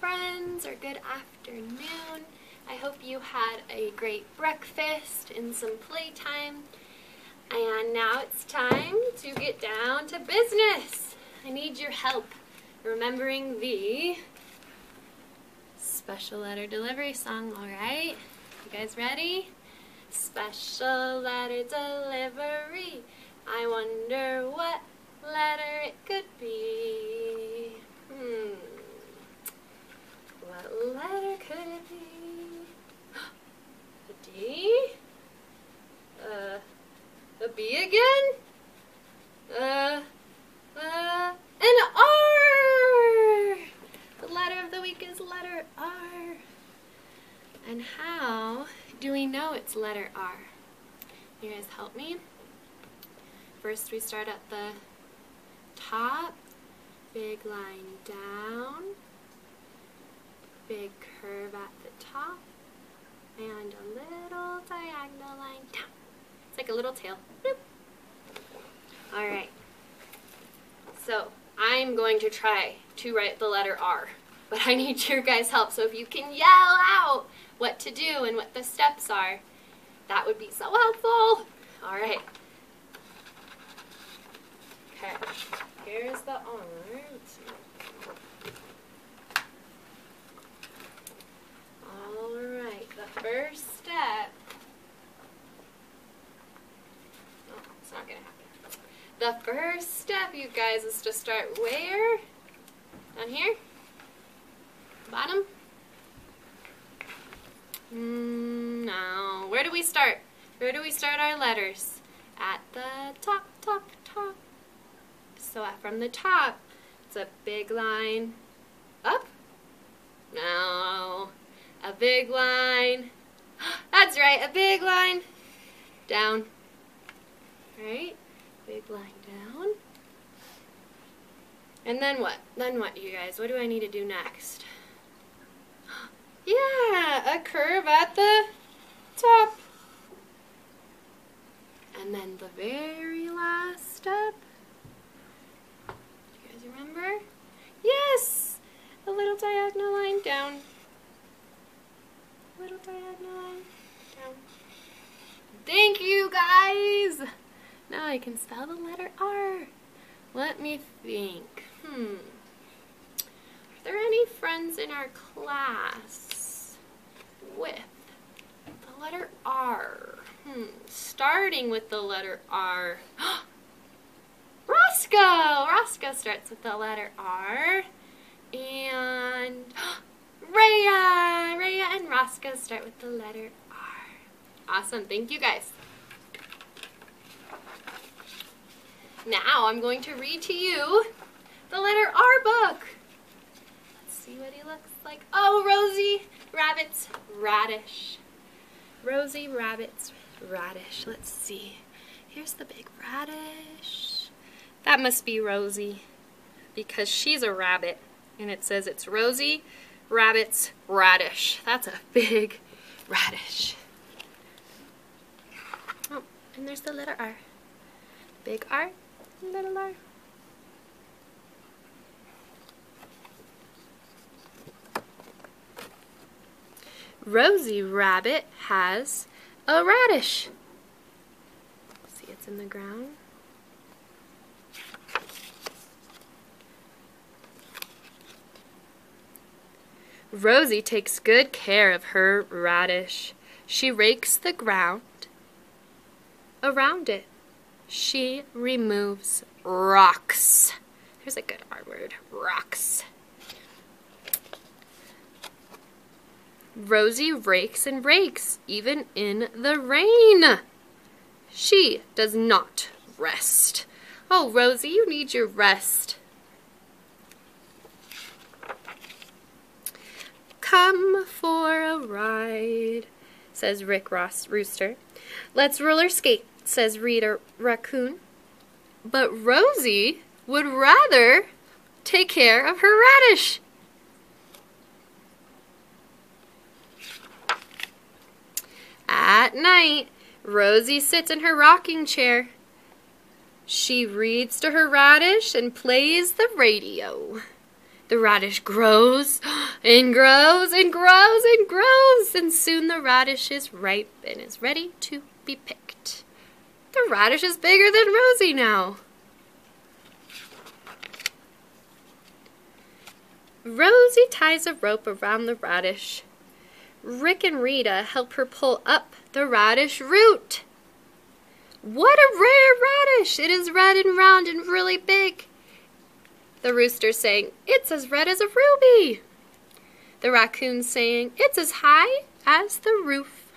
friends, or good afternoon. I hope you had a great breakfast and some playtime. And now it's time to get down to business. I need your help remembering the special letter delivery song, alright? You guys ready? Special letter delivery. I wonder what letter it could be. What letter could it be? A D? A B again? An R! The letter of the week is letter R. And how do we know it's letter R? You guys help me? First we start at the top, big line down, big curve at the top, and a little diagonal line down. It's like a little tail. Boop. Alright, so I'm going to try to write the letter R, but I need your guys' help, so if you can yell out what to do and what the steps are, that would be so helpful. Alright. Okay, here's the R. Alright, the first step. Oh, it's not going to happen. The first step, you guys, is to start where? Down here? Bottom? No. Where do we start? Where do we start our letters? At the top, top, top. So from the top, it's a big line up. No. A big line. That's right, a big line down. Right? Big line down. And then what? Then what, you guys? What do I need to do next? Yeah, a curve at the top. And then the very last step. Do you guys remember? Yes! A little diagonal line down. Little diagonal line down. Thank you, guys! Now I can spell the letter R. Let me think. Are there any friends in our class with the letter R? Starting with the letter R. Roscoe! Roscoe starts with the letter R. And Rhea and Roscoe start with the letter R. Awesome, thank you guys. Now I'm going to read to you the letter R book. Let's see what he looks like. Oh, Rosie Rabbit's radish. Rosie Rabbit's radish. Let's see. Here's the big radish. That must be Rosie because she's a rabbit. And it says it's Rosie Rabbit's radish. That's a big radish. Oh, and there's the letter R. Big R, little R. Rosie Rabbit has a radish. See, it's in the ground. Rosie takes good care of her radish. She rakes the ground around it. She removes rocks. Here's a good R word, rocks. Rosie rakes and rakes, even in the rain. She does not rest. Oh, Rosie, you need your rest. Come for a ride, says Rick Rooster. Let's roller skate, says Rita Raccoon. But Rosie would rather take care of her radish. At night, Rosie sits in her rocking chair. She reads to her radish and plays the radio. The radish grows and grows and grows and grows, and soon the radish is ripe and is ready to be picked. The radish is bigger than Rosie now. Rosie ties a rope around the radish. Rick and Rita help her pull up the radish root. What a rare radish! It is red and round and really big. The rooster saying, it's as red as a ruby. The raccoon saying, it's as high as the roof.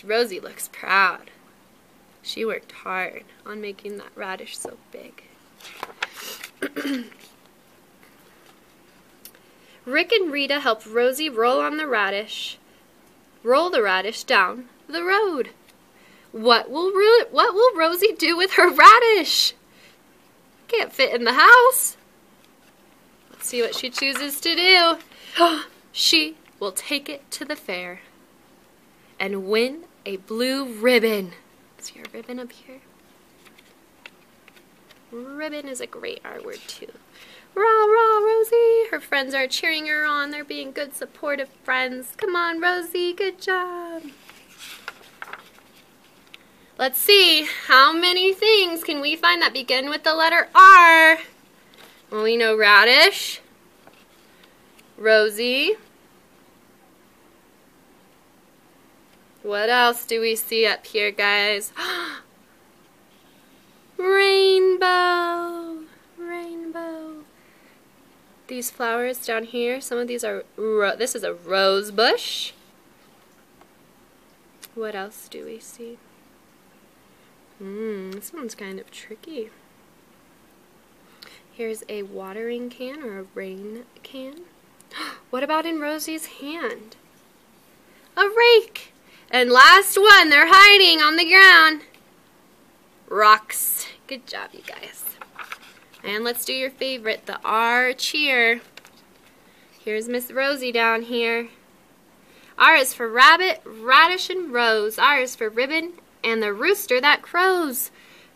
Rosie looks proud. She worked hard on making that radish so big. Rick and Rita help Rosie roll the radish down the road. What will Rosie do with her radish? Can't fit in the house. Let's see what she chooses to do. She will take it to the fair and win a blue ribbon. See your ribbon up here? Ribbon is a great R word too. Rah, rah, Rosie. Her friends are cheering her on. They're being good, supportive friends. Come on, Rosie. Good job. Let's see. How many things can we find that begin with the letter R? Well, we know radish, Rosie. What else do we see up here, guys? Rainbow. Rainbow. These flowers down here, some of these are, this is a rose bush. What else do we see? This one's kind of tricky. Here's a watering can or a rain can. What about in Rosie's hand? A rake. And last one, they're hiding on the ground. Rocks. Good job, you guys. And let's do your favorite, the R cheer. Here's Miss Rosie down here. R is for rabbit, radish, and rose. R is for ribbon and the rooster that crows.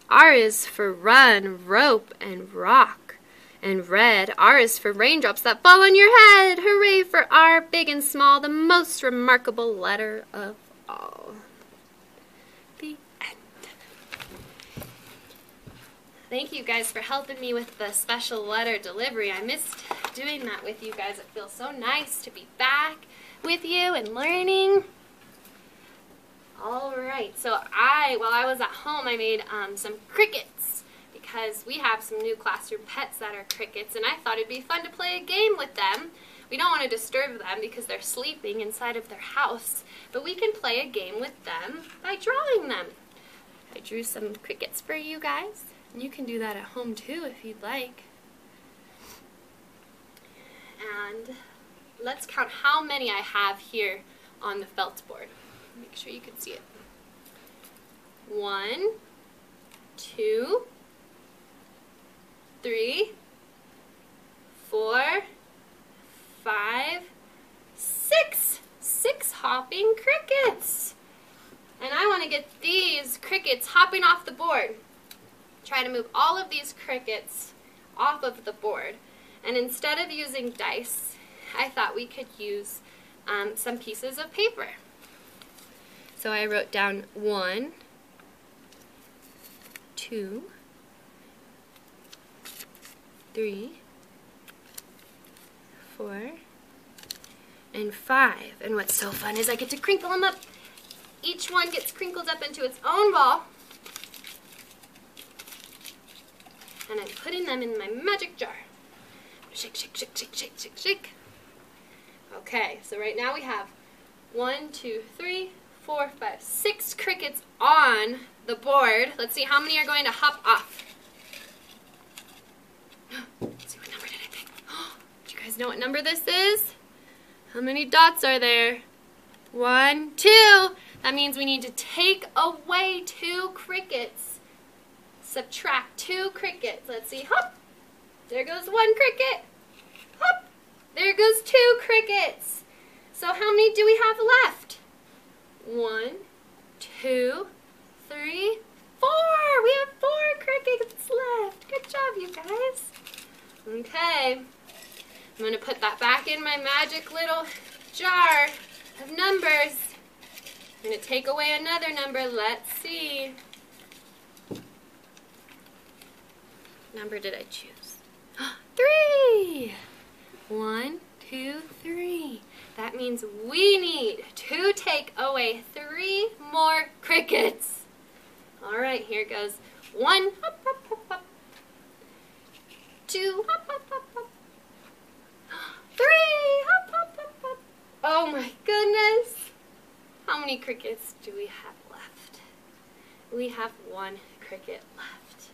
R is for run, rope, and rock. And red, R is for raindrops that fall on your head. Hooray for R, big and small, the most remarkable letter of all. The end. Thank you guys for helping me with the special letter delivery. I missed doing that with you guys. It feels so nice to be back with you and learning. Alright, so while I was at home, I made some crickets because we have some new classroom pets that are crickets, and I thought it'd be fun to play a game with them. We don't want to disturb them because they're sleeping inside of their house, but we can play a game with them by drawing them. I drew some crickets for you guys, and you can do that at home too if you'd like. And let's count how many I have here on the felt board. Make sure you can see it. 1, 2, 3, 4, 5, 6. 6 hopping crickets. And I want to get these crickets hopping off the board. Try to move all of these crickets off of the board. And instead of using dice, I thought we could use some pieces of paper. So I wrote down 1, 2, 3, 4, and 5. And what's so fun is I get to crinkle them up. Each one gets crinkled up into its own ball. And I'm putting them in my magic jar. Shake, shake, shake, shake, shake, shake, shake. Okay, so right now we have 1, 2, 3, 4, 5, 6 crickets on the board. Let's see how many are going to hop off. Let's see, what number did I pick? Do you guys know what number this is? How many dots are there? 1, 2. That means we need to take away 2 crickets. Subtract 2 crickets. Let's see. Hop. There goes 1 cricket. Hop. There goes 2 crickets. So how many do we have left? 1, 2, 3, 4. We have 4 crickets left. Good job, you guys. Okay, I'm going to put that back in my magic little jar of numbers. I'm going to take away another number. Let's see. What number did I choose? 3! 1, 2, 3. That means we need to take away 3 more crickets. All right, here goes. 1, hop, hop, hop, hop. 2, hop, hop, hop, hop. 3, hop, hop, hop, hop. Oh my goodness. How many crickets do we have left? We have 1 cricket left.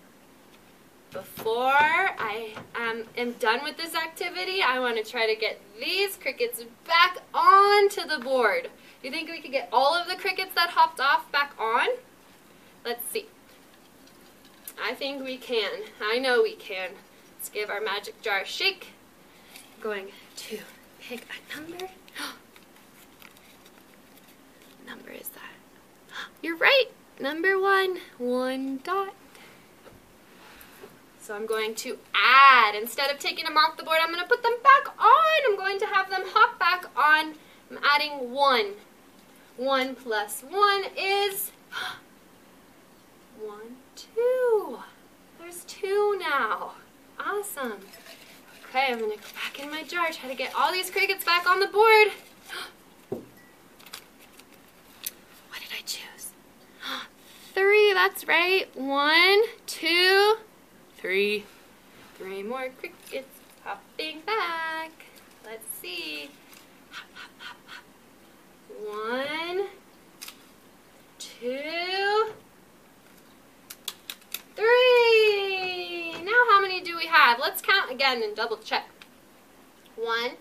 Before I am done with this activity, I want to try to get these crickets back onto the board. Do you think we could get all of the crickets that hopped off back on? Let's see. I think we can. I know we can. Let's give our magic jar a shake. I'm going to pick a number. What number is that? You're right. Number 1. 1 dot. So I'm going to add. Instead of taking them off the board, I'm going to put them back on. I'm going to have them hop back on. I'm adding 1. 1 plus 1 is 1, 2. There's 2 now. Awesome. Okay, I'm going to go back in my jar, try to get all these crickets back on the board. What did I choose? 3, that's right. 1, 2, 3. 3 more crickets hopping back. Let's see. Hop, hop, hop, hop. 1, 2, 3. Now how many do we have? Let's count again and double check. 1,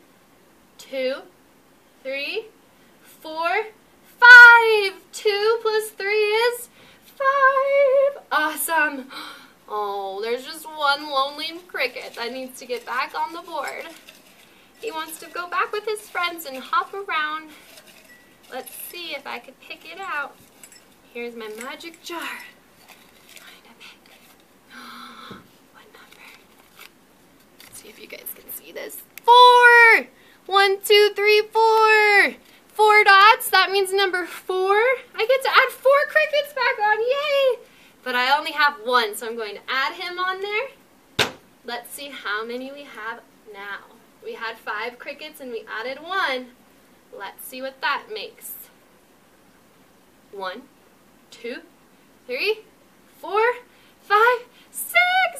2, 3, 4, 5. 2 plus 3 is 5. Awesome. Oh, there's just 1 lonely cricket that needs to get back on the board. He wants to go back with his friends and hop around. Let's see if I could pick it out. Here's my magic jar. Trying to pick. What number? Let's see if you guys can see this. 4! 1, 2, 3, 4. 4 dots. That means number 4. I get to add 4 crickets back on. Yay! But I only have 1, so I'm going to add him on there. Let's see how many we have now. We had 5 crickets and we added 1. Let's see what that makes. 1, 2, 3, 4, 5, 6.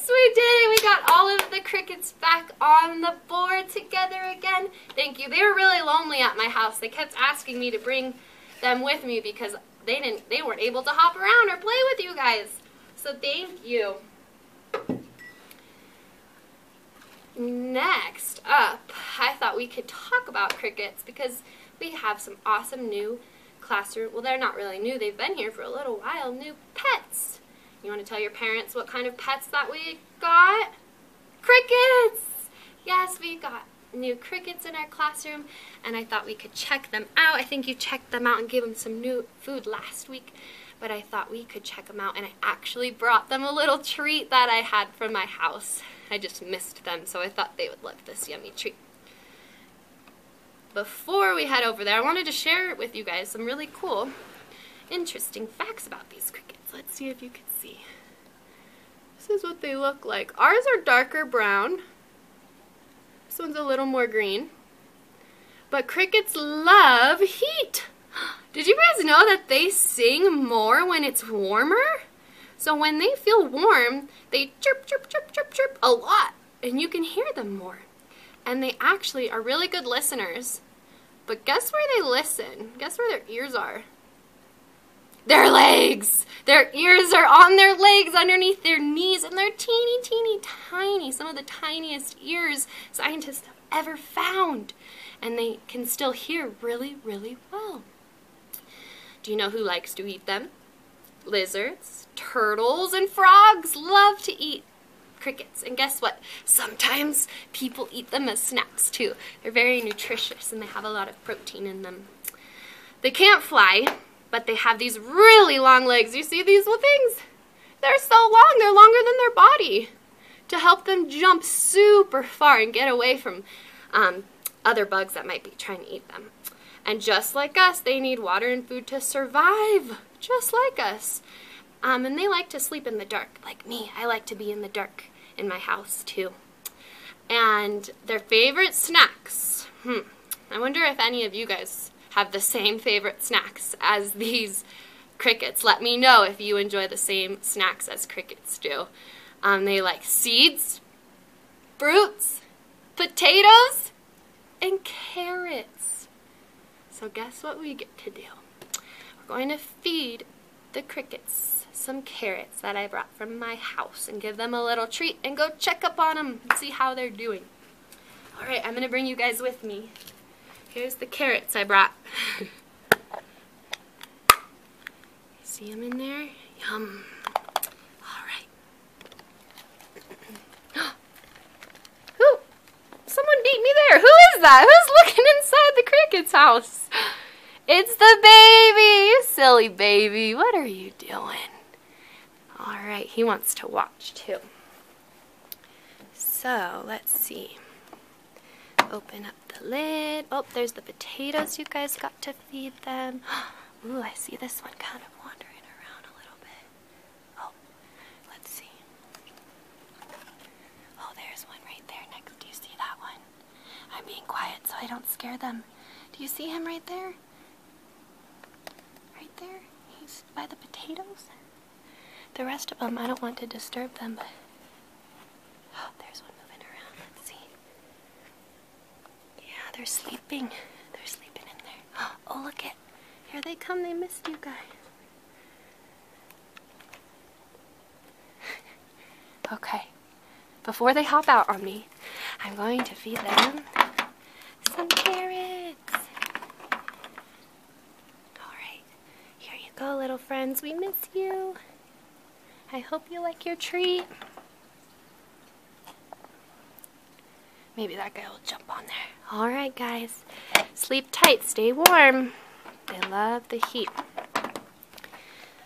We did it. We got all of the crickets back on the board together again. Thank you. They were really lonely at my house. They kept asking me to bring them with me because they weren't able to hop around or play with you guys. So thank you. Next up, I thought we could talk about crickets because we have some awesome new classroom. Well, they're not really new. They've been here for a little while. New pets. You want to tell your parents what kind of pets that we got? Crickets! Yes, we got new crickets in our classroom, and I thought we could check them out. I think you checked them out and gave them some new food last week, but I thought we could check them out, and I actually brought them a little treat that I had from my house. I just missed them, so I thought they would love this yummy treat. Before we head over there, I wanted to share with you guys some really cool, interesting facts about these crickets. Let's see if you can see. This is what they look like. Ours are darker brown. This one's a little more green. But crickets love heat. Did you guys know that they sing more when it's warmer? So when they feel warm, they chirp, chirp, chirp, chirp, chirp a lot. And you can hear them more. And they actually are really good listeners. But guess where they listen? Guess where their ears are? Their legs! Their ears are on their legs, underneath their knees, and they're teeny, teeny, tiny. Some of the tiniest ears scientists have ever found. And they can still hear really, really well. Do you know who likes to eat them? Lizards, turtles, and frogs love to eat crickets. And guess what? Sometimes people eat them as snacks too. They're very nutritious and they have a lot of protein in them. They can't fly, but they have these really long legs. You see these little things? They're so long, they're longer than their body. to help them jump super far and get away from other bugs that might be trying to eat them. And just like us, they need water and food to survive, just like us. And they like to sleep in the dark, like me. I like to be in the dark in my house, too. And their favorite snacks. I wonder if any of you guys have the same favorite snacks as these crickets. Let me know if you enjoy the same snacks as crickets do. They like seeds, fruits, potatoes, and carrots. So guess what we get to do? We're going to feed the crickets some carrots that I brought from my house and give them a little treat and go check up on them and see how they're doing. All right, I'm going to bring you guys with me. Here's the carrots I brought. See them in there? Yum. All right. Who? Someone beat me there. Who is that? Who's looking inside the cricket's house? It's the baby. Silly baby. What are you doing? All right, he wants to watch too. So, let's see. Open up the lid. Oh, there's the potatoes you guys got to feed them. Ooh, I see this one kind of wandering around a little bit. Oh, let's see. Oh, there's one right there next. Do you see that one? I'm being quiet so I don't scare them. Do you see him right there? Right there? He's by the potatoes. The rest of them, I don't want to disturb them, but oh, there's one moving around. Let's see. Yeah, they're sleeping. They're sleeping in there. Oh, look it. Here they come. They missed you guys. Okay. Before they hop out on me, I'm going to feed them some carrots. All right. Here you go, little friends. We miss you. I hope you like your treat. Maybe that guy will jump on there. All right, guys. Sleep tight. Stay warm. They love the heat.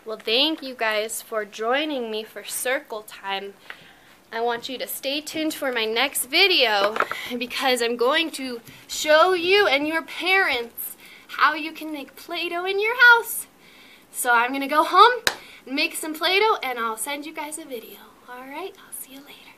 Well, thank you guys for joining me for circle time. I want you to stay tuned for my next video because I'm going to show you and your parents how you can make Play-Doh in your house. So I'm going to go home, make some Play-Doh, and I'll send you guys a video. All right, I'll see you later.